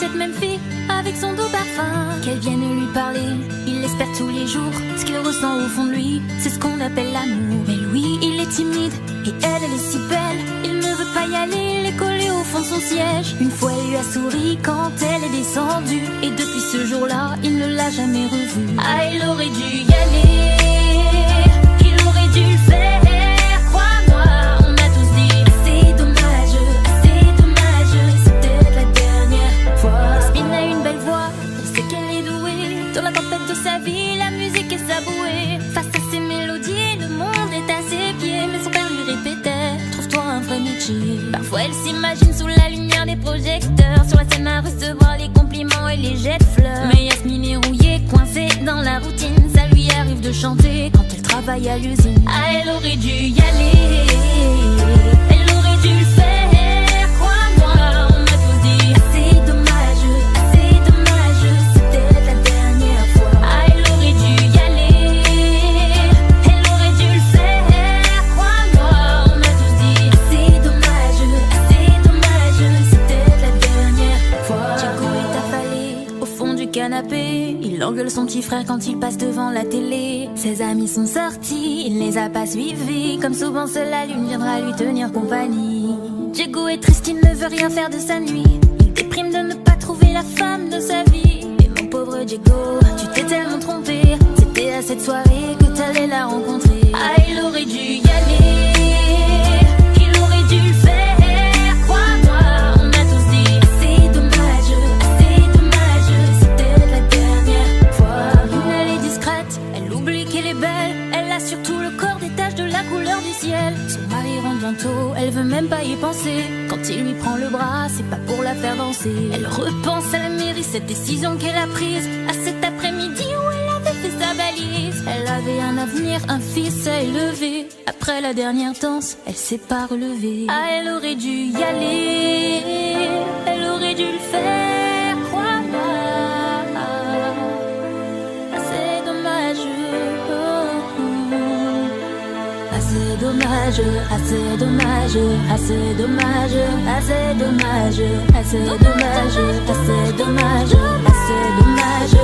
cette même fille avec son doux parfum, qu'elle vienne lui parler. Il l'espère tous les jours, ce qu'il ressent au fond de lui, c'est ce qu'on appelle l'amour. Mais lui, il est timide et elle, elle est si belle. Il ne veut pas y aller, il est collé au fond de son siège. Une fois, elle lui a souri quand elle est descendue, et depuis ce jour-là, il ne l'a jamais revue. Ah, il aurait dû y aller, il aurait dû le faire. Sa vie, la musique est sa bouée. Face à ses mélodies, le monde est à ses pieds. Mais son père lui répétait, trouve-toi un vrai métier. Parfois elle s'imagine sous la lumière des projecteurs, sur la scène à recevoir les compliments et les jets de fleurs. Mais Yasmine est rouillée, coincée dans la routine. Ça lui arrive de chanter quand elle travaille à l'usine. Ah, elle aurait dû y aller, elle aurait dû le faire, crois-moi. On m'a tous dit, c'est dommage, c'était la dernière fois. Canapé, il engueule son petit frère quand il passe devant la télé. Ses amis sont sortis, il ne les a pas suivis. Comme souvent seule la lune viendra lui tenir compagnie. Diego est triste, il ne veut rien faire de sa nuit. Il déprime de ne pas trouver la femme de sa vie. Et mon pauvre Diego, tu t'es tellement trompé. C'était à cette soirée que t'allais la rencontrer. Ah, il aurait dû y aller, il aurait dû le faire, crois-moi. On a tous dit, c'est dommage. Surtout le corps des taches de la couleur du ciel. Son mari rentre bientôt, elle veut même pas y penser. Quand il lui prend le bras, c'est pas pour la faire danser. Elle repense à la mairie, cette décision qu'elle a prise, à cet après-midi où elle avait fait sa valise. Elle avait un avenir, un fils à élever. Après la dernière danse, elle s'est pas relevée. Ah, elle aurait dû y aller, elle aurait dû le faire, crois-moi. Ah, c'est dommage. C'est dommage, assez dommage, assez dommage, assez dommage, assez dommage, assez dommage, assez dommage.